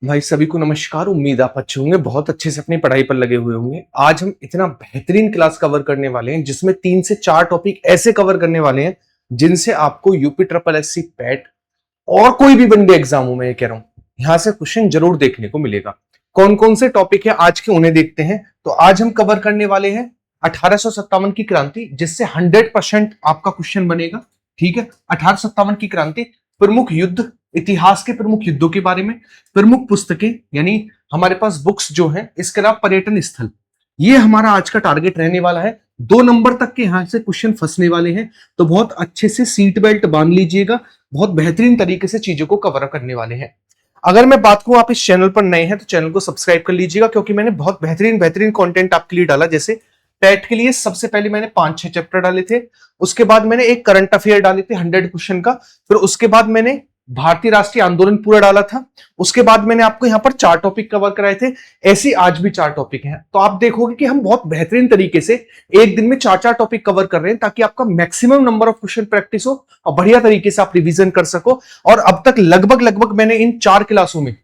भाई सभी को नमस्कार। उम्मीद आप अच्छे होंगे, बहुत अच्छे से अपनी पढ़ाई पर लगे हुए होंगे। आज हम इतना बेहतरीन क्लास कवर करने वाले हैं जिसमें 3 से 4 टॉपिक ऐसे कवर करने वाले हैं जिनसे आपको यूपी ट्रिपल एससी पैट और कोई भी वनडे एग्जाम हो, मैं ये कह रहा हूं, यहां से क्वेश्चन जरूर देखने को मिलेगा। कौन कौन से टॉपिक है आज के, उन्हें देखते हैं। तो आज हम कवर करने वाले हैं 1857 की क्रांति, जिससे 100% आपका क्वेश्चन बनेगा। ठीक है, 1857 की क्रांति, प्रमुख युद्ध, इतिहास के प्रमुख युद्धों के बारे में, प्रमुख पुस्तकें यानी हमारे पास बुक्स जो हैं, इसके अलावा पर्यटन स्थल, ये हमारा आज का टारगेट रहने वाला है। 2 नंबर तक के यहां से क्वेश्चन फंसने वाले हैं, तो बहुत अच्छे से सीट बेल्ट बांध लीजिएगा। बहुत बेहतरीन तरीके से चीजों को कवर करने वाले हैं। अगर मैं बात करूं आप इस चैनल पर नए हैं तो चैनल को सब्सक्राइब कर लीजिएगा, क्योंकि मैंने बहुत बेहतरीन बेहतरीन कंटेंट आपके लिए डाला। जैसे टेट के लिए सबसे पहले मैंने 5-6 चैप्टर डाले थे, उसके बाद मैंने एक करंट अफेयर डाले थे 100 क्वेश्चन का, फिर उसके बाद मैंने भारतीय राष्ट्रीय आंदोलन पूरा डाला था, उसके बाद मैंने आपको यहां पर 4 टॉपिक कवर कराए थे। ऐसी आज भी 4 टॉपिक हैं, तो आप देखोगे कि हम बहुत बेहतरीन तरीके से एक दिन में 4-4 टॉपिक कवर कर रहे हैं, ताकि आपका maximum number of question practice हो और बढ़िया तरीके से आप रिवीजन कर सको। और अब तक लगभग मैंने इन 4 क्लासों में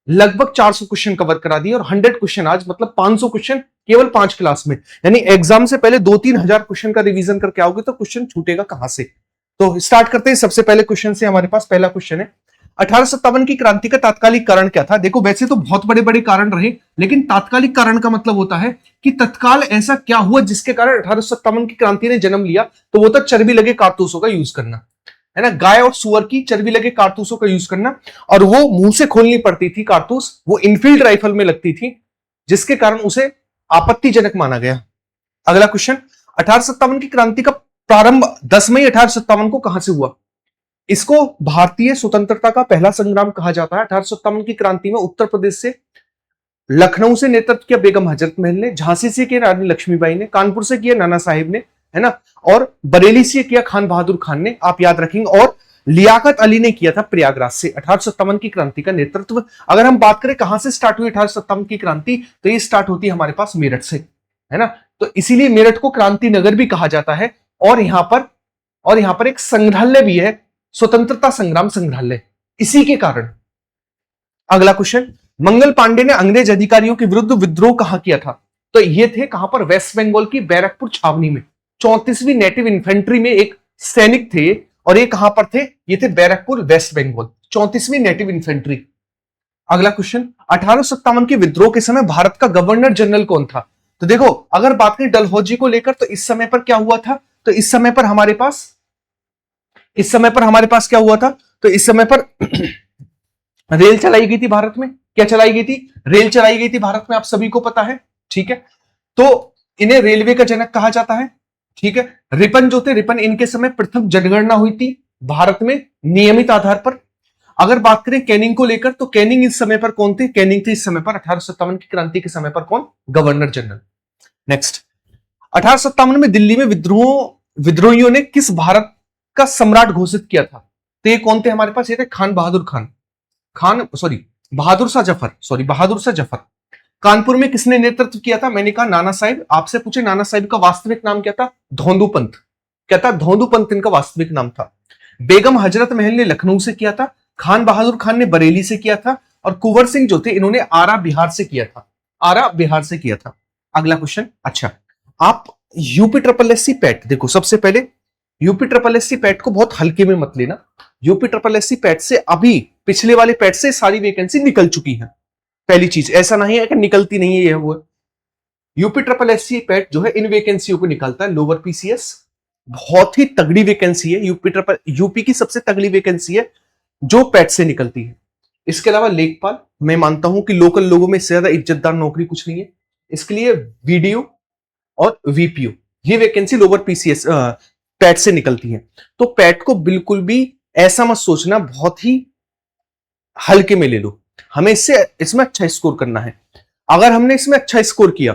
लगभग 400 क्वेश्चन कवर करा दिए, और 100 क्वेश्चन आज, मतलब 500 क्वेश्चन केवल 5 क्लास में। यानी एग्जाम से पहले 2-3 हजार क्वेश्चन का रिवीजन करके आओगे तो क्वेश्चन छूटेगा कहां से। तो स्टार्ट करते हैं सबसे पहले क्वेश्चन से। हमारे पास पहला क्वेश्चन है, 1857 की क्रांति का तात्कालिक कारण क्या था। देखो, वैसे तो बहुत बड़े बड़े कारण रहे, लेकिन तात्कालिक कारण का मतलब होता है कि तत्काल ऐसा क्या हुआ जिसके कारण 1857 की क्रांति ने जन्म लिया। तो वो था चर्बी लगे कारतूसों का यूज करना, है ना, गाय और सुअर की चर्बी लगे कारतूसों का यूज करना। और वो मुंह से खोलनी पड़ती थी कारतूस, वो इनफील्ड राइफल में लगती थी, जिसके कारण उसे आपत्तिजनक माना गया। अगला क्वेश्चन, 1857 की क्रांति का प्रारंभ 10 मई 1857 को कहां से हुआ। इसको भारतीय स्वतंत्रता का पहला संग्राम कहा जाता है। 1857 की क्रांति में उत्तर प्रदेश से, लखनऊ से नेतृत्व किया बेगम हजरत महल ने, झांसी से किया रानी लक्ष्मीबाई ने, कानपुर से किया नाना साहिब ने, है ना, और बरेली से किया खान बहादुर खान ने, आप याद रखेंगे, और लियाकत अली ने किया था प्रयागराज से 1857 की क्रांति का नेतृत्व। अगर हम बात करें कहां से स्टार्ट हुई 1857 की क्रांति, तो ये स्टार्ट होती है हमारे पास मेरठ से, है ना। तो इसीलिए मेरठ को क्रांति नगर भी कहा जाता है। और यहां पर एक संग्रहालय भी है, स्वतंत्रता संग्राम संग्रहालय, इसी के कारण। अगला क्वेश्चन, मंगल पांडे ने अंग्रेज अधिकारियों के विरुद्ध विद्रोह कहां किया था। तो ये थे कहां पर, वेस्ट बंगाल की बैरकपुर छावनी में। 34वीं नेटिव इन्फेंट्री में एक सैनिक थे, और ये कहां पर थे, ये थे बैरकपुर, वेस्ट बंगाल, 34वीं नेटिव इन्फेंट्री। अगला क्वेश्चन, 1857 के विद्रोह के समय भारत का गवर्नर जनरल कौन था। तो देखो, अगर बात करें डलहौजी को लेकर, तो इस समय पर क्या हुआ था, तो इस समय पर हमारे पास क्या हुआ था, तो इस समय पर रेल चलाई गई थी भारत में। क्या चलाई गई थी, रेल चलाई गई थी भारत में, आप सभी को पता है। ठीक है, तो इन्हें रेलवे का जनक कहा जाता है। ठीक है, रिपन जो थे, रिपन, इनके समय प्रथम जनगणना हुई थी भारत में नियमित आधार पर। अगर बात करें कैनिंग को लेकर, तो कैनिंग इस समय पर कौन थे, कैनिंग थे इस समय पर 1857 की क्रांति के समय पर कौन, गवर्नर जनरल। नेक्स्ट, 1857 में दिल्ली में विद्रोहियों ने किस भारत का सम्राट घोषित किया था। तो ये कौन थे हमारे पास, ये थे बहादुर शाह जफर। कानपुर में किसने नेतृत्व किया था, मैंने कहा नाना साहिब। आपसे पूछे नाना साहिब का वास्तविक नाम क्या था, धोंदू पंत। क्या था, धोंदू पंत इनका वास्तविक नाम था। बेगम हजरत महल ने लखनऊ से किया था, खान बहादुर खान ने बरेली से किया था, और कुंवर सिंह जो थे, इन्होंने आरा बिहार से किया था। अगला क्वेश्चन, अच्छा, आप यूपी ट्रिपल एससी पैट देखो। सबसे पहले यूपी ट्रिपल एससी पैट को बहुत हल्के में मत लेना। यूपी ट्रिपल एससी पैट से अभी पिछले वाले पैट से सारी वैकेंसी निकल चुकी है। पहली चीज, ऐसा नहीं है कि निकलती नहीं है, यह वो यूपी ट्रिपल एससी पैट जो है इन वैकेंसियों को निकालता है। लोअर पीसीएस बहुत ही तगड़ी वैकेंसी है, यूपी की सबसे तगड़ी वैकेंसी है जो पैट से निकलती है। इसके अलावा लेखपाल, मैं मानता हूं कि लोकल लोगों में इससे ज्यादा इज्जतदार नौकरी कुछ नहीं है। इसके लिए वीडियो और वीपीओ, ये वैकेंसी लोअर पीसीएस पैट से निकलती है। तो पैट को बिल्कुल भी ऐसा मत सोचना, बहुत ही हल्के में ले लो। हमें इसमें अच्छा स्कोर करना है। अगर हमने इसमें अच्छा स्कोर किया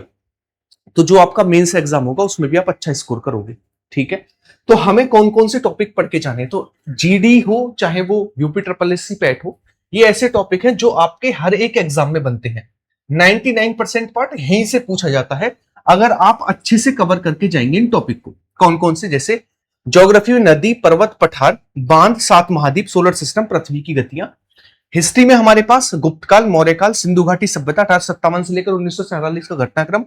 तो जो आपका मेंस एग्जाम होगा उसमें भी आप अच्छा स्कोर करोगे। ठीक है, तो हमें कौन कौन से टॉपिक पढ़ के जाने, तो जीडी हो चाहे वो यूपी ट्रिपल एससी पैट हो, ये ऐसे टॉपिक हैं जो आपके हर एक एग्जाम में बनते हैं। 99% पार्ट यहीं से पूछा जाता है, अगर आप अच्छे से कवर करके जाएंगे इन टॉपिक को। कौन कौन से, जैसे ज्योग्राफी में नदी, पर्वत, पठार, बांध, 7 महाद्वीप, सोलर सिस्टम, पृथ्वी की गतियां, हिस्ट्री में हमारे पास गुप्त काल, मौर्य काल, सिंधु घाटी सभ्यता 1857 से लेकर 1947 का घटनाक्रम,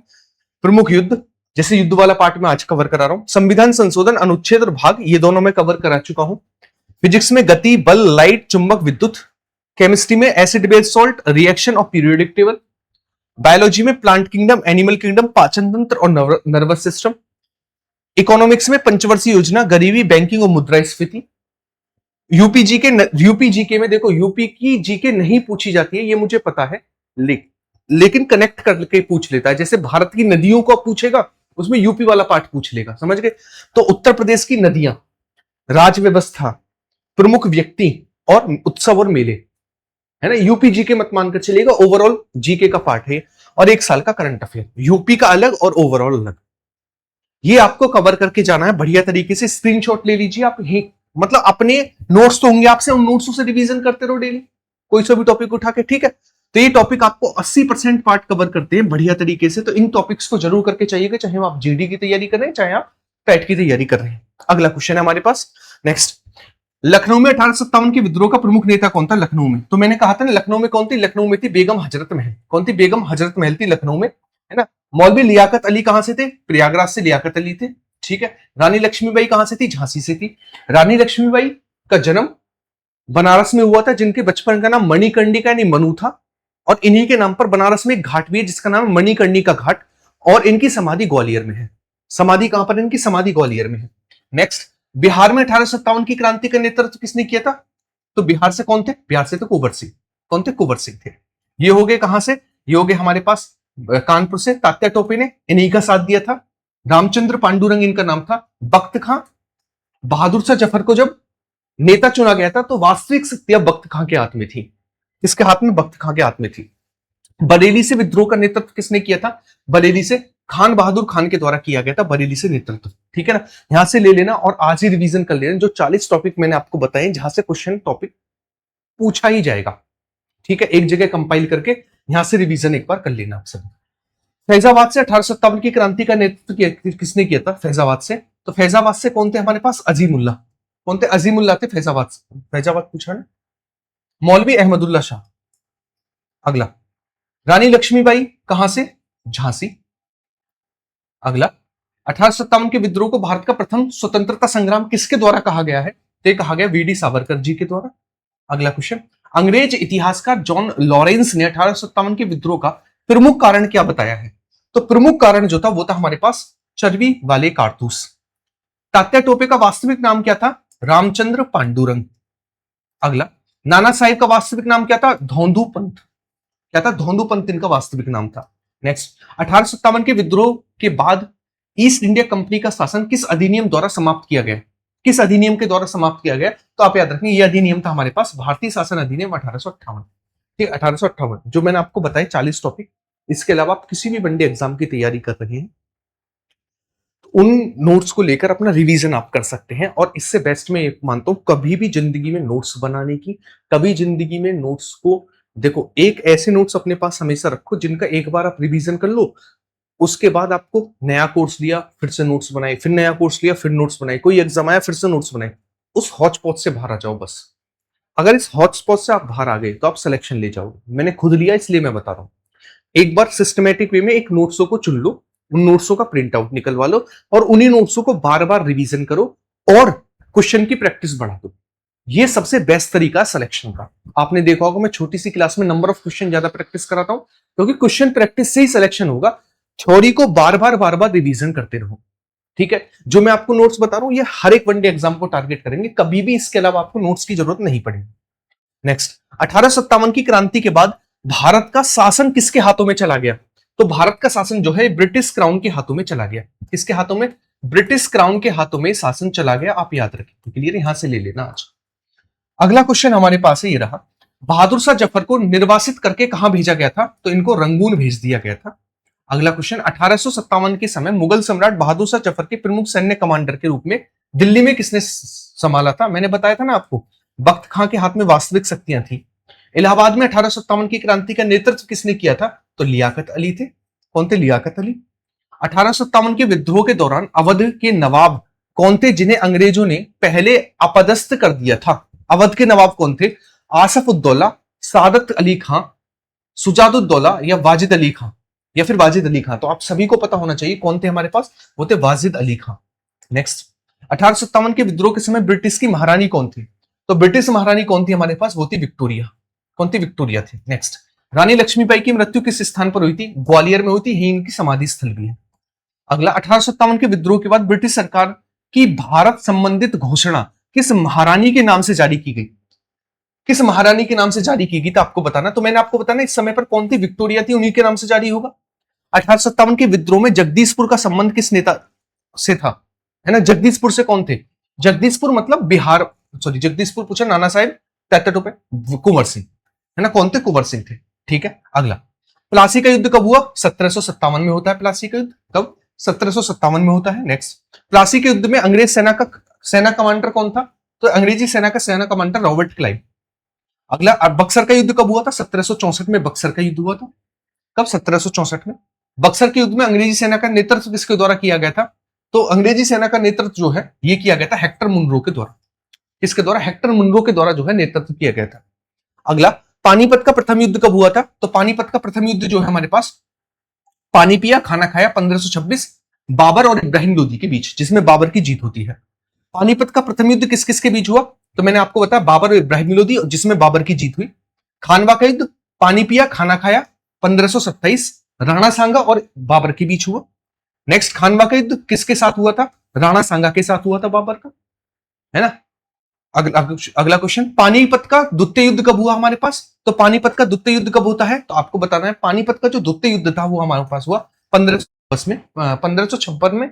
प्रमुख युद्ध, जैसे युद्ध वाला पार्ट में आज कवर करा रहा हूं। संविधान संशोधन, अनुच्छेद और भाग, ये दोनों में कवर करा चुका हूं। फिजिक्स में गति, बल, लाइट, चुंबक, विद्युत। केमिस्ट्री में एसिड बेस सॉल्ट, रिएक्शन और पीरियोडिक टेबल। बायोलॉजी में प्लांट किंगडम, एनिमल किंगडम, पाचन तंत्र और नर्वस सिस्टम। इकोनॉमिक्स में पंचवर्षीय योजना, गरीबी, बैंकिंग और मुद्रास्फीति। यूपी में देखो, यूपी की जीके नहीं पूछी जाती है, ये मुझे पता है, लेकिन कनेक्ट करके पूछ लेता है। जैसे भारत की नदियों को पूछेगा, उसमें यूपी वाला पार्ट पूछ लेगा, समझ गए। तो उत्तर प्रदेश की नदियां, राज व्यवस्था, प्रमुख व्यक्ति और उत्सव और मेले, है ना, यूपी जीके मत मानकर चलेगा, ओवरऑल जीके का पार्ट है। और एक साल का करंट अफेयर, यूपी का अलग और ओवरऑल अलग, ये आपको कवर करके जाना है बढ़िया तरीके से। स्क्रीनशॉट ले लीजिए आप, मतलब अपने नोट्स तो होंगे आपसे, उन नोट्सों से रिवीजन करते रहो डेली, कोई सा भी टॉपिक उठा के, ठीक है। तो ये टॉपिक आपको 80% पार्ट कवर करते हैं बढ़िया तरीके से। तो इन टॉपिक्स को जरूर करके चाहिएगा, चाहे आप जीडी की तैयारी कर रहे हैं, चाहे आप पैट की तैयारी कर रहे हैं। अगला क्वेश्चन है हमारे पास नेक्स्ट, लखनऊ में 1857 के विद्रोह का प्रमुख नेता कौन था? लखनऊ में, तो मैंने कहा था ना, लखनऊ में कौन थी? लखनऊ में थी बेगम हजरत महल। कौन थी? बेगम हजरत महल थी लखनऊ में, है ना। मौलवी लियाकत अली कहां से थे? प्रयागराज से लियाकत अली थे, ठीक है। रानी लक्ष्मीबाई कहां से थी? झांसी से थी। रानी लक्ष्मीबाई का जन्म बनारस में हुआ था, जिनके बचपन का नाम मणिकर्णिका यानी मनु था, और इन्हीं के नाम पर बनारस में एक घाट भी है जिसका नाम मणिकर्णिका घाट, और इनकी समाधि ग्वालियर में है। समाधि कहां पर? इनकी समाधि ग्वालियर में है। नेक्स्ट, बिहार में 1857 की क्रांति का नेतृत्व किसने किया था? तो बिहार से कौन थे? बिहार से तो कुंवर सिंह। कौन थे? कुंवर सिंह थे। ये हो गए कहां से? ये हो गए हमारे पास कानपुर से, तात्या टोपे ने इन्हीं का साथ दिया था। रामचंद्र पांडुरंग इनका नाम था। बख्त खां, बहादुर शाह जफर को जब नेता चुना गया था तो वास्तविक शक्ति बख्त खां के हाथ में थी। किसके हाथ में? बख्त खां के हाथ में थी। बरेली से विद्रोह का नेतृत्व किसने किया था? बरेली से खान बहादुर खान के द्वारा किया गया था, बरेली से नेतृत्व, ठीक है ना। यहां से ले लेना और आज ही रिवीजन कर लेना। जो 40 टॉपिक मैंने आपको बताए, जहां से क्वेश्चन टॉपिक पूछा ही जाएगा, ठीक है, एक जगह कंपाइल करके यहां से रिवीजन एक बार कर लेना आप सब। फैजाबाद से 1857 की क्रांति का नेतृत्व किसने किया था? फैजाबाद से। तो फैजाबाद से कौन थे हमारे पास? अजीमुल्ला। कौन थे? अजीमुल्ला थे फैजाबाद से। फैजाबाद पूछा ना। मौलवी अहमदुल्ला शाह। अगला, रानी लक्ष्मीबाई कहां से? झांसी। अगला, 1857 के विद्रोह को भारत का प्रथम स्वतंत्रता संग्राम किसके द्वारा कहा गया है? तो कहा गया वीडी सावरकर जी के द्वारा। अगला क्वेश्चन, अंग्रेज इतिहासकार जॉन लॉरेंस ने 1857 के विद्रोह का प्रमुख कारण क्या बताया है? तो प्रमुख कारण जो था वो था हमारे पास चर्बी वाले कारतूस। तात्या टोपे का वास्तविक नाम क्या था? रामचंद्र पांडुरंग। अगला, नाना साहेब का वास्तविक नाम क्या था? धोंदू पंत। क्या था? धोंदू पंत इनका वास्तविक नाम था। नेक्स्ट, 1857 के विद्रोह के बाद ईस्ट इंडिया कंपनी का शासन किस अधिनियम द्वारा समाप्त किया गया? किस अधिनियम के द्वारा समाप्त किया गया? तो आप याद रखेंगे, यह अधिनियम था हमारे पास भारतीय शासन अधिनियम 1858। ठीक, 1858, जो मैंने आपको बताया 40 टॉपिक। इसके अलावा आप किसी भी वनडे एग्जाम की तैयारी कर रहे हैं, उन नोट्स को लेकर अपना रिवीजन आप कर सकते हैं। और इससे बेस्ट मैं मानता हूं, कभी भी जिंदगी में नोट्स बनाने की, कभी जिंदगी में नोट्स को देखो, एक ऐसे नोट्स अपने पास हमेशा रखो जिनका एक बार आप रिवीजन कर लो, उसके बाद आपको नया कोर्स लिया, फिर से नोट्स बनाए, फिर नया कोर्स लिया, फिर नोट्स बनाए, कोई एग्जाम आया, फिर से नोट्स बनाए। उस हॉच पॉच से बाहर आ जाओ बस। अगर इस हॉट स्पॉट से आप बाहर आ गए तो आप सिलेक्शन ले जाओगे। मैंने खुद लिया, इसलिए मैं बता रहा हूं। एक बार सिस्टमेटिक वे में एक नोट्सों को चुन लो, उन नोट्सों का प्रिंट आउट निकलवा लो, और उन्हीं नोट्सों को बार बार रिवीजन करो और क्वेश्चन की प्रैक्टिस बढ़ा दो। ये सबसे बेस्ट तरीका है सिलेक्शन का। आपने देखा होगा मैं छोटी सी क्लास में नंबर ऑफ क्वेश्चन ज्यादा प्रैक्टिस कराता हूं, क्योंकि क्वेश्चन प्रैक्टिस से ही सिलेक्शन होगा। थ्योरी को बार बार रिवीजन करते रहो, ठीक है। जो मैं आपको नोट्स बता रहा हूं, ये हर एक वनडे एग्जाम को टारगेट करेंगे, कभी भी इसके अलावा आपको नोट्स की जरूरत नहीं पड़ेगी। नेक्स्ट, 1857 की क्रांति के बाद भारत का शासन किसके हाथों में चला गया? तो भारत का शासन जो है ब्रिटिश क्राउन के हाथों में चला गया। किसके हाथों में? ब्रिटिश क्राउन के हाथों में शासन चला गया। आप याद रखें, क्लियर, यहां से ले लेना आज। अगला क्वेश्चन हमारे पास है, ये रहा, बहादुर शाह जफर को निर्वासित करके कहां भेजा गया था? तो इनको रंगून भेज दिया गया था। अगला क्वेश्चन, 1857 के समय मुगल सम्राट बहादुर शाह जफर के प्रमुख सैन्य कमांडर के रूप में दिल्ली में किसने संभाला था? मैंने बताया था ना आपको, बख्त खां के हाथ में वास्तविक शक्तियां थी। इलाहाबाद में 1857 की क्रांति का नेतृत्व किसने किया था? तो लियाकत अली थे। कौन थे? लियाकत अली। 1857 के विद्रोह के दौरान अवध के नवाब कौन थे जिन्हें अंग्रेजों ने पहले अपदस्थ कर दिया था? अवध के नवाब कौन थे? आसफ उद्दौला, सादत अली खां, सुजादुद्दौला या वाजिद अली खां, या फिर वाजिद अली खां। तो आप सभी को पता होना चाहिए कौन थे हमारे पास, वो थे वाजिद अली खां। नेक्स्ट, 1857 के विद्रोह के समय ब्रिटिश की महारानी कौन थी? तो ब्रिटिश महारानी कौन थी हमारे पास, वो थी विक्टोरिया। कौन थी? विक्टोरिया थी। नेक्स्ट, रानी लक्ष्मीबाई की मृत्यु किस स्थान पर हुई थी? ग्वालियर में हुई थी, यही इनकी समाधि स्थल भी है। अगला, 1857 के विद्रोह के बाद ब्रिटिश सरकार की भारत संबंधित घोषणा किस महारानी के नाम से जारी की गई? किस महारानी के नाम से जारी की गई तो आपको बताना। तो मैंने आपको बताना इस समय पर कौन थी, विक्टोरिया थी, उन्हीं के नाम से जारी होगा। 1857 के विद्रोह में जगदीशपुर का संबंध किस नेता से था? है ना, जगदीशपुर से कौन थे? जगदीशपुर मतलब बिहार, सॉरी जगदीशपुर पूछा नाना साहेब टैटो पे, कुंवर सिंह, है ना, कौन थे? कुंवर सिंह थे। ठीक है। अगला, प्लासी का युद्ध कब हुआ? 1757 में होता है प्लासी का युद्ध। कब? 1757 में होता है। नेक्स्ट, प्लासी के युद्ध में अंग्रेज सेना कमांडर कौन था? तो अंग्रेजी सेना का सेना कमांडर रॉबर्ट क्लाइव। अगला, बक्सर का युद्ध कब हुआ था? 1764 में बक्सर का युद्ध हुआ था। कब? 1764 में। बक्सर के युद्ध में अंग्रेजी सेना का नेतृत्व किसके द्वारा किया गया था? तो अंग्रेजी सेना का नेतृत्व जो है ये किया गया था हेक्टर मुनरो के द्वारा। किसके द्वारा? हेक्टर मुनरो के द्वारा जो है नेतृत्व किया गया था। अगला, पानीपत का प्रथम युद्ध कब हुआ था? तो पानीपत का प्रथम युद्ध जो है हमारे पास, पानी पिया खाना खाया 1526, बाबर और इब्राहिम लोदी के बीच, जिसमें बाबर की जीत होती है। पानीपत का प्रथम युद्ध किस किस के बीच हुआ? तो मैंने आपको बताया बाबर और इब्राहिम लोदी, जिसमें बाबर की जीत हुई। खानवा का युद्ध, पानी पिया खाना खाया 1527, राणा सांगा और बाबर के बीच हुआ। नेक्स्ट, खानवा का युद्ध किसके साथ हुआ था? राणा सांगा के साथ हुआ था बाबर का, है ना। अगला क्वेश्चन, पानीपत का द्वितीय युद्ध कब हुआ हमारे पास? तो पानीपत का द्वितीय युद्ध कब होता है? तो आपको बताना है पानीपत का जो द्वितीय युद्ध था वो हमारे पास हुआ 1556 में।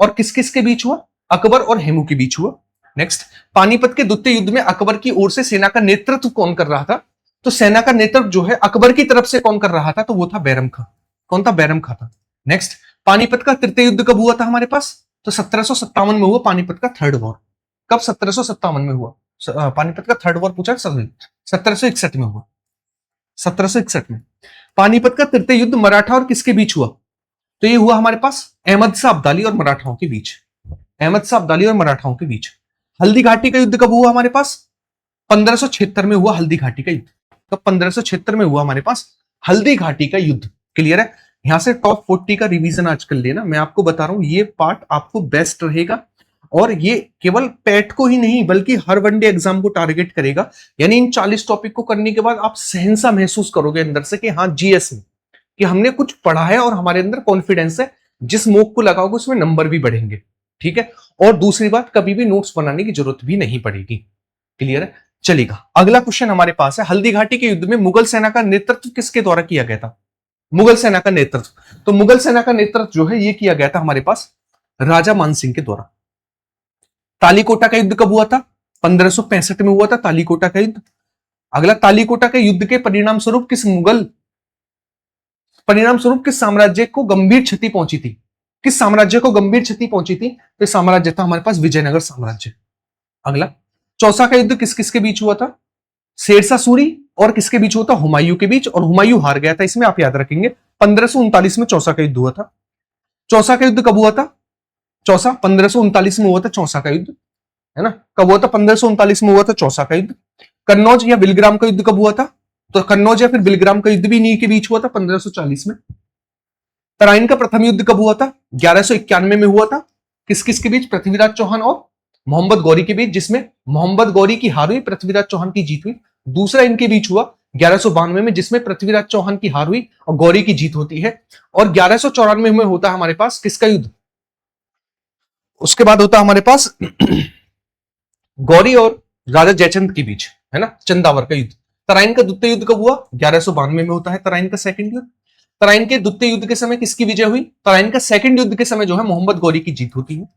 और किस किस के बीच हुआ? अकबर और हेमू के बीच हुआ। नेक्स्ट, पानीपत के द्वितीय युद्ध में अकबर की ओर से सेना का नेतृत्व कौन कर रहा था? तो सेना का नेतृत्व जो है अकबर की तरफ से कौन कर रहा था? तो वो था बैरम खां। कौन था? बैरम खां था। नेक्स्ट, पानीपत का तृतीय युद्ध कब हुआ था हमारे पास? तो 1757 में हुआ पानीपत का थर्ड वॉर। कब? 1757 में हुआ। पानीपत का थर्ड वॉर पूछा, 1761 में हुआ। 1761 में पानीपत का तृतीय युद्ध मराठा और किसके बीच हुआ? तो ये हुआ हमारे पास अहमद शाह अब्दाली और मराठाओं के बीच। अहमद शाह अब्दाली और मराठाओं के बीच। हल्दी घाटी का युद्ध कब हुआ हमारे पास? 1576 में हुआ हल्दी घाटी का युद्ध। कब? 1576 में हुआ हमारे पास हल्दी घाटी का युद्ध। क्लियर है। यहां से टॉप 40 का रिवीजन आज कर लेना। मैं आपको बता रहा हूं ये पार्ट आपको बेस्ट रहेगा, और ये केवल पैट को ही नहीं बल्कि हर वनडे एग्जाम को टारगेट करेगा। यानी इन 40 टॉपिक को करने के बाद आप सहनसा महसूस करोगे अंदर से कि हाँ जीएस में कि हमने कुछ पढ़ा है और हमारे अंदर कॉन्फिडेंस है, जिस मोक को लगाओगे उसमें नंबर भी बढ़ेंगे। ठीक है। और दूसरी बात, कभी भी नोट्स बनाने की जरूरत भी नहीं पड़ेगी। क्लियर है। चलेगा, अगला क्वेश्चन हमारे पास है, हल्दी घाटी के युद्ध में मुगल सेना का नेतृत्व किसके द्वारा किया गया था? मुगल सेना का नेतृत्व, तो मुगल सेना का नेतृत्व जो है ये किया गया था हमारे पास राजा मानसिंह के द्वारा। तालीकोटा का युद्ध कब हुआ था? 1565 में हुआ था तालीकोटा का युद्ध। अगला, तालीकोटा के युद्ध के परिणाम स्वरूप किस साम्राज्य को गंभीर क्षति पहुंची थी? किस साम्राज्य को गंभीर क्षति पहुंची थी? तो साम्राज्य था हमारे पास विजयनगर साम्राज्य। अगला, चौसा का युद्ध किस किस के बीच हुआ था? शेरशाह सूरी और किसके बीच हुआ था? हुमायूं के बीच, और हुमायूं हार गया था, इसमें आप याद रखेंगे। 1539 में चौसा का युद्ध हुआ था। चौसा का युद्ध कब हुआ था? चौसा 1539 में हुआ था चौसा का युद्ध, है ना। कब हुआ था? 1539 में हुआ था चौसा का युद्ध। कन्नौज या बिलग्राम का युद्ध कब हुआ था? तो कन्नौज या फिर बिलग्राम का युद्ध भी इन्हीं के बीच हुआ था 1540 में। तराइन का प्रथम युद्ध कब हुआ था? 1191 में हुआ था। किस किस के बीच? पृथ्वीराज चौहान और मोहम्मद गौरी के बीच, जिसमें मोहम्मद गौरी की हार हुई, पृथ्वीराज चौहान की जीत हुई। दूसरा इनके बीच हुआ 1192 में, जिसमें पृथ्वीराज चौहान की हार हुई और गौरी की जीत होती है। और 1194 में होता है हमारे पास किसका युद्ध? उसके बाद होता है हमारे पास गौरी और राजा जयचंद के बीच, है ना, चंदावर का युद्ध। तराइन का द्वितीय युद्ध कब हुआ? 1192 में होता है तराइन का सेकंड युद्ध। तराइन के द्वितीय युद्ध के समय किसकी विजय हुई? तराइन का सेकंड युद्ध के समय जो है मोहम्मद गौरी की जीत होती है।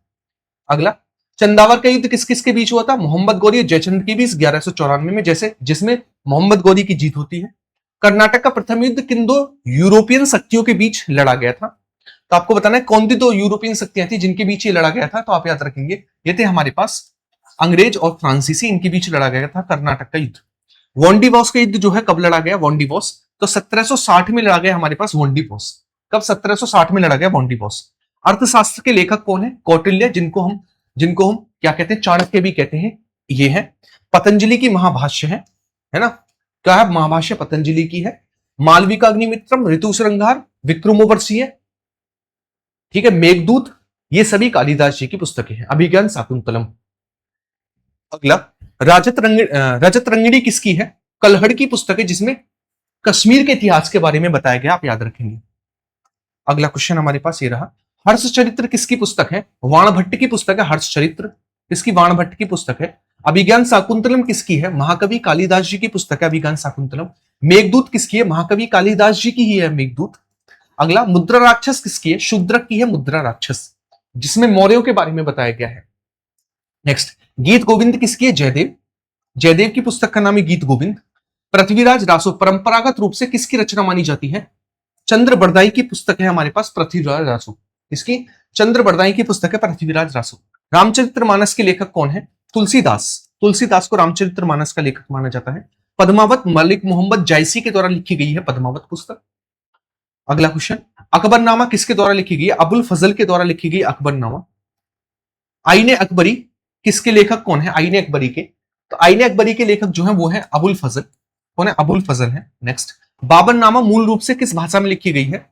अगला, चंदावर का युद्ध किस किस के बीच हुआ था? मोहम्मद गौरी और जयचंद के बीच 1194 में, जिसमें मोहम्मद गौरी की जीत होती है। कर्नाटक का प्रथम युद्ध किन दो यूरोपियन शक्तियों के बीच लड़ा गया था? तो आपको बताना है कौन सी दो यूरोपियन शक्तियां थी जिनके बीच ये लड़ा गया था। तो आप याद रखेंगे ये थे हमारे पास अंग्रेज और फ्रांसीसी, इनके बीच लड़ा गया था कर्नाटक का युद्ध। वॉन्डीवॉस का युद्ध जो है कब लड़ा गया? वॉन्डीवॉस तो 1760 में लड़ा गया हमारे पास वॉन्डीवॉस। कब? 1760 में लड़ा गया वॉन्डीवॉस। अर्थशास्त्र के लेखक कौन है? कौटिल्य, जिनको हम क्या कहते हैं? चाणक्य भी कहते हैं। ये है पतंजलि की महाभाष्य है ना। क्या है? महाभाष्य पतंजलि की है। मालविका अग्निमित्रम, ऋतु श्रृंगार, विक्रमोर्वशीय, ठीक है, मेघदूत, ये सभी कालिदास जी की पुस्तकें हैं। अभिज्ञान शाकुंतलम। अगला, रजत रंगिणी किसकी है? कल्हड़ की पुस्तक है, जिसमें कश्मीर के इतिहास के बारे में बताया गया, आप याद रखेंगे। अगला क्वेश्चन हमारे पास ये रहा, हर्ष चरित्र किसकी पुस्तक है? वाणभट्ट की पुस्तक है हर्ष चरित्र। किसकी? वाणभट्ट की पुस्तक है। अभिज्ञान शाकुंतलम किसकी है? महाकवि कालिदास जी की पुस्तक है अभिज्ञान शाकुंतलम। मेघदूत किसकी है? महाकवि कालिदास जी की ही है मेघदूत। अगला, मुद्रा राक्षस किसकी है? शूद्रक की है मुद्रा राक्षस, जिसमें मौर्यों के बारे में बताया गया है। नेक्स्ट, गीत गोविंद किसकी है? जयदेव। जयदेव की पुस्तक का नाम है गीत गोविंद। पृथ्वीराज रासो परंपरागत रूप से किसकी रचना मानी जाती है? चंद्र बरदाई की पुस्तक है हमारे पास पृथ्वीराज रासो। इसकी चंद्र बरदाई की पुस्तक है पृथ्वीराज रासो। रामचरितमानस के लेखक कौन है? तुलसीदास। तुलसीदास को रामचरितमानस का लेखक माना जाता है। पद्मावत मलिक मोहम्मद जायसी के द्वारा लिखी गई है पद्मावत पुस्तक। अगला क्वेश्चन, अकबरनामा किसके द्वारा लिखी गई है? अबुल फजल के द्वारा लिखी गई अकबरनामा। आईने अकबरी किसके लेखक कौन है? आईने अकबरी के, तो आईने अकबरी के लेखक जो है वो है अबुल फजल। कौन है? अबुल फजल है। नेक्स्ट, बाबरनामा मूल रूप से किस भाषा में लिखी गई है?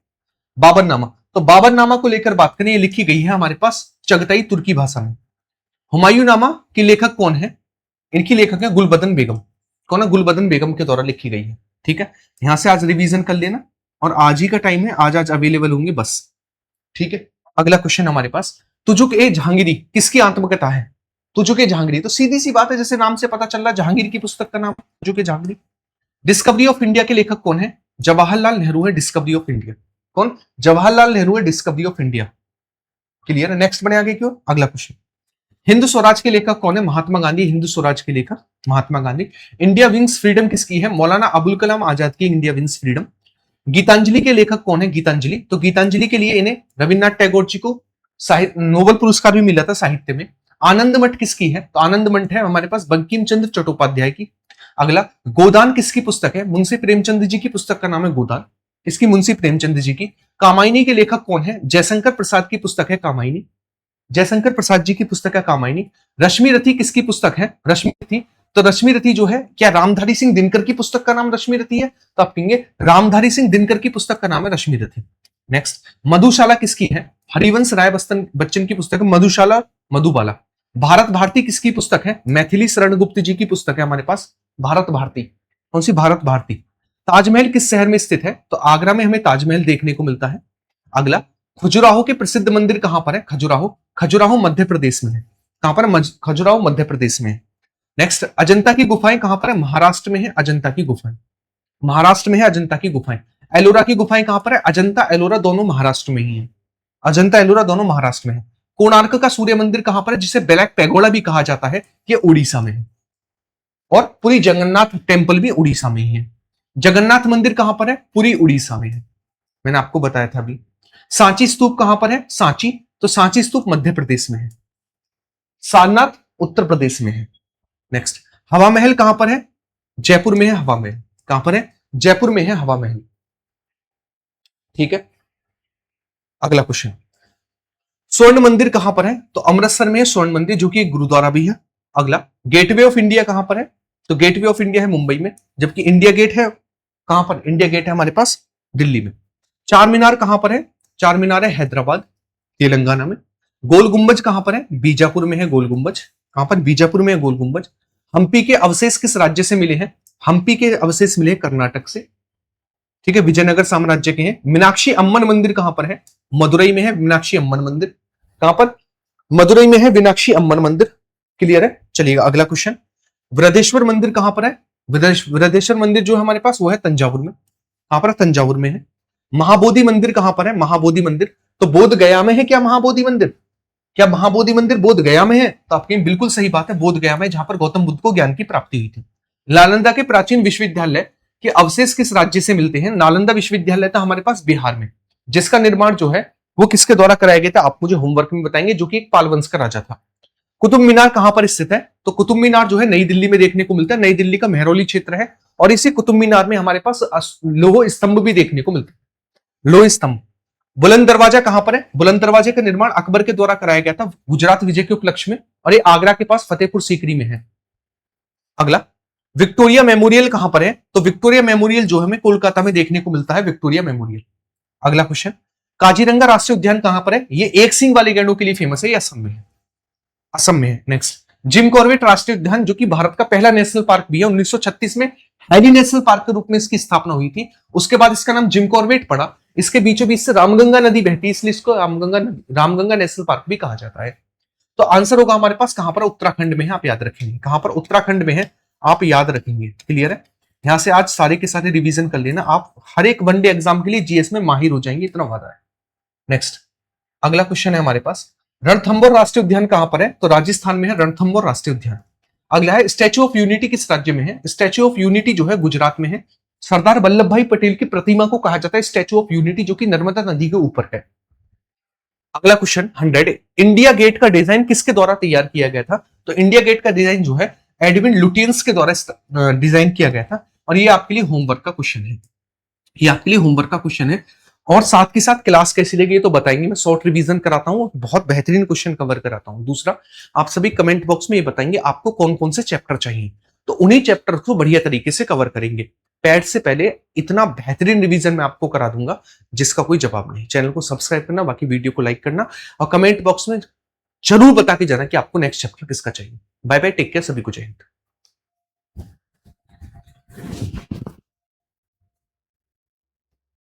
बाबरनामा, तो बाबरनामा को लेकर बात करें, ये लिखी गई है हमारे पास चगताई तुर्की भाषा में। हुमायूंनामा के लेखक कौन है? इनकी लेखक है गुलबदन बेगम। कौन है? गुलबदन बेगम के द्वारा लिखी गई है। ठीक है, यहां से आज रिवीजन कर लेना, और आज ही का टाइम है, आज अवेलेबल होंगे बस। ठीक है, अगला क्वेश्चन हमारे पास, तुजुक ए जहांगीरी किसकी आत्मकथा है? तुजुक ए जहांगीरी, तो सीधी सी बात है, जैसे नाम से पता चल रहा है, जहांगीर की पुस्तक का नाम तुजुक ए जहांगीरी। डिस्कवरी ऑफ इंडिया के लेखक कौन है? जवाहरलाल नेहरू है डिस्कवरी ऑफ इंडिया। कौन? जवाहरलाल नेहरू है डिस्कवरी ऑफ इंडिया। क्लियर है? नेक्स्ट बढ़े आगे क्यों? अगला क्वेश्चन, हिंदू स्वराज के लेखक कौन है? महात्मा गांधी। हिंदू स्वराज के लेखक Mahatma Gandhi. India wings freedom किसकी है? मौलाना अबुल कलाम आजाद की इंडिया विंग्स फ्रीडम। गीतांजलि के लेखक कौन है? गीतांजलि, तो गीतांजलि के लिए इन्हें रविन्द्रनाथ टैगोर जी को नोबेल पुरस्कार भी मिला था साहित्य में। आनंद मठ किसकी है? तो आनंद मठ है हमारे पास बंकिम चंद्र चट्टोपाध्याय की। अगला, गोदान किसकी पुस्तक है? मुंशी प्रेमचंद जी की पुस्तक का नाम है गोदान। इसकी मुंशी प्रेमचंद जी की। कामायनी के लेखक कौन है? जयशंकर प्रसाद की पुस्तक है कामायनी। जयशंकर प्रसाद जी की पुस्तक है कामायनी। रश्मि रथी किसकी पुस्तक है? रश्मि रथी, तो रश्मि रथी जो है, क्या रामधारी सिंह दिनकर की पुस्तक का नाम रश्मि रथी है? तो आप कहेंगे रामधारी सिंह दिनकर की पुस्तक का नाम है रश्मि रथी। नेक्स्ट, मधुशाला किसकी है? हरिवंश राय बच्चन की पुस्तक है मधुशाला, मधुबाला। भारत भारती किसकी पुस्तक है? मैथिली शरण गुप्त जी की पुस्तक है हमारे पास भारत भारती। कौन सी? भारत भारती। ताजमहल किस शहर में स्थित है? तो आगरा में हमें ताजमहल देखने को मिलता है। अगला, खजुराहो के प्रसिद्ध मंदिर कहां पर है? खजुराहो, खजुराहो मध्य प्रदेश में है। कहां पर? खजुराहो मध्य प्रदेश में है। नेक्स्ट, अजंता की गुफाएं कहां पर है? महाराष्ट्र में है अजंता की गुफाएं। महाराष्ट्र में है अजंता की गुफाएं। एलोरा की गुफाएं कहां पर है? अजंता एलोरा दोनों महाराष्ट्र में ही है। अजंता एलोरा दोनों महाराष्ट्र में है। कोणार्क का सूर्य मंदिर कहां पर है, जिसे ब्लैक पैगोडा भी कहा जाता है? ये उड़ीसा में है। और पुरी जगन्नाथ टेम्पल भी उड़ीसा में ही है। जगन्नाथ मंदिर कहां पर है? पुरी उड़ीसा में है, मैंने आपको बताया था अभी। सांची स्तूप कहां पर है? सांची, तो सांची स्तूप मध्य प्रदेश में है। सारनाथ उत्तर प्रदेश में है। नेक्स्ट, हवा महल कहां पर है? जयपुर में है हवा महल। कहां पर है? जयपुर में है हवा महल। ठीक है, अगला क्वेश्चन, स्वर्ण मंदिर कहां पर है? तो अमृतसर में है स्वर्ण मंदिर, जो कि एक गुरुद्वारा भी है। अगला, गेटवे ऑफ इंडिया कहां पर है? तो गेटवे ऑफ इंडिया है मुंबई में, जबकि इंडिया गेट है कहां पर? इंडिया गेट है हमारे पास दिल्ली में। चार मीनार कहां पर है? चार मीनार है हैदराबाद, तेलंगाना में। गोल गुंबज कहां पर है? बीजापुर में है गोल गुंबज। कहां पर? बीजापुर में है गोल गुंबज। हम्पी के अवशेष किस राज्य से मिले हैं? हम्पी के अवशेष मिले कर्नाटक से। ठीक है, विजयनगर साम्राज्य के हैं। मीनाक्षी अम्मन मंदिर कहां पर है? मदुरई में है मीनाक्षी अम्मन मंदिर। कहां पर? मदुरई में है मीनाक्षी अम्मन मंदिर। क्लियर है? चलिएगा अगला क्वेश्चन, वृद्धेश्वर मंदिर कहां पर है? वृद्धेश्वर मंदिर जो हमारे पास वो है तंजावुर में। कहां पर? तंजावुर में है। महाबोधि मंदिर कहां पर है? महाबोधि मंदिर, तो बोध गया में है क्या महाबोधि मंदिर? क्या महाबोधि मंदिर बोध गया में है? तो आपकी बिल्कुल सही बात है, बोध गया में, जहां पर गौतम बुद्ध को ज्ञान की प्राप्ति हुई थी। नालंदा के प्राचीन विश्वविद्यालय के अवशेष किस राज्य से मिलते हैं? नालंदा विश्वविद्यालय था हमारे पास बिहार में, जिसका निर्माण जो है वो किसके द्वारा कराया गया था? आप मुझे होमवर्क में बताएंगे, जो कि एक पाल वंश का राजा था। कुतुब मीनार कहां पर स्थित है? तो कुतुब मीनार जो है नई दिल्ली में देखने को मिलता है। नई दिल्ली का मेहरौली क्षेत्र है, और इसी कुतुब मीनार में हमारे पास लोह स्तंभ भी देखने को मिलता है, लोह स्तंभ। बुलंद दरवाजा कहां पर है? बुलंद दरवाजे का निर्माण अकबर के द्वारा कराया गया था गुजरात विजय के उपलक्ष्य में, और ये आगरा के पास फतेहपुर सीकरी में है। अगला, विक्टोरिया मेमोरियल कहां पर है? तो विक्टोरिया मेमोरियल जो हमें कोलकाता में देखने को मिलता है, विक्टोरिया मेमोरियल। अगला क्वेश्चन, काजीरंगा राष्ट्रीय उद्यान कहां पर है? ये एक सींग वाले गैंडों के लिए फेमस है, ये असम में है, असम में है। नेक्स्ट, जिम कॉर्बेट राष्ट्रीय उद्यान जो कि भारत का पहला नेशनल पार्क भी है, 1936 में हैरी नेशनल पार्क के रूप में इसकी स्थापना हुई थी। उसके बाद इसका नाम जिम कॉर्बेट पड़ा। इसके बीचों बीच से रामगंगा नदी बहती है, इसलिए इसको रामगंगा नेशनल पार्क भी कहा जाता है। तो आंसर होगा हमारे पास कहां पर? उत्तराखंड में है, आप याद रखेंगे कहां पर? उत्तराखंड में है, आप याद रखेंगे। क्लियर है? यहां से आज सारे के सारे रिवीजन कर लेना, आप हर एक वनडे एग्जाम के लिए जीएस में माहिर हो जाएंगे, इतना वादा है। नेक्स्ट, अगला क्वेश्चन है हमारे पास, रणथंभौर राष्ट्रीय उद्यान कहां पर है? तो राजस्थान में है रणथंभौर राष्ट्रीय उद्यान। अगला है, स्टैच्यू ऑफ यूनिटी किस राज्य में है? स्टैच्यू ऑफ यूनिटी जो है गुजरात में है। सरदार वल्लभ भाई पटेल की प्रतिमा को कहा जाता है स्टैच्यू ऑफ यूनिटी, जो कि नर्मदा नदी के ऊपर है। अगला क्वेश्चन 100, इंडिया गेट का डिजाइन किसके द्वारा तैयार किया गया था? तो इंडिया गेट का डिजाइन जो है एडविन लुटियंस के द्वारा डिजाइन किया गया था। और ये आपके लिए होमवर्क का क्वेश्चन है, ये आपके लिए होमवर्क का क्वेश्चन है। और साथ के साथ क्लास कैसी लगी तो बताएंगे, मैं शॉर्ट रिवीजन कराता हूँ, बहुत बेहतरीन क्वेश्चन कवर कराता हूँ। दूसरा, आप सभी कमेंट बॉक्स में ये बताएंगे आपको कौन कौन से चैप्टर चाहिए, तो उन्हीं चैप्टर को बढ़िया तरीके से कवर करेंगे। पैड से पहले इतना बेहतरीन रिवीजन मैं आपको करा दूंगा जिसका कोई जवाब नहीं। चैनल को सब्सक्राइब करना, बाकी वीडियो को लाइक करना और कमेंट बॉक्स में जरूर बता के जाना कि आपको नेक्स्ट चैप्टर किसका चाहिए। बाय बाय, टेक केयर, सभी को जय हिंद।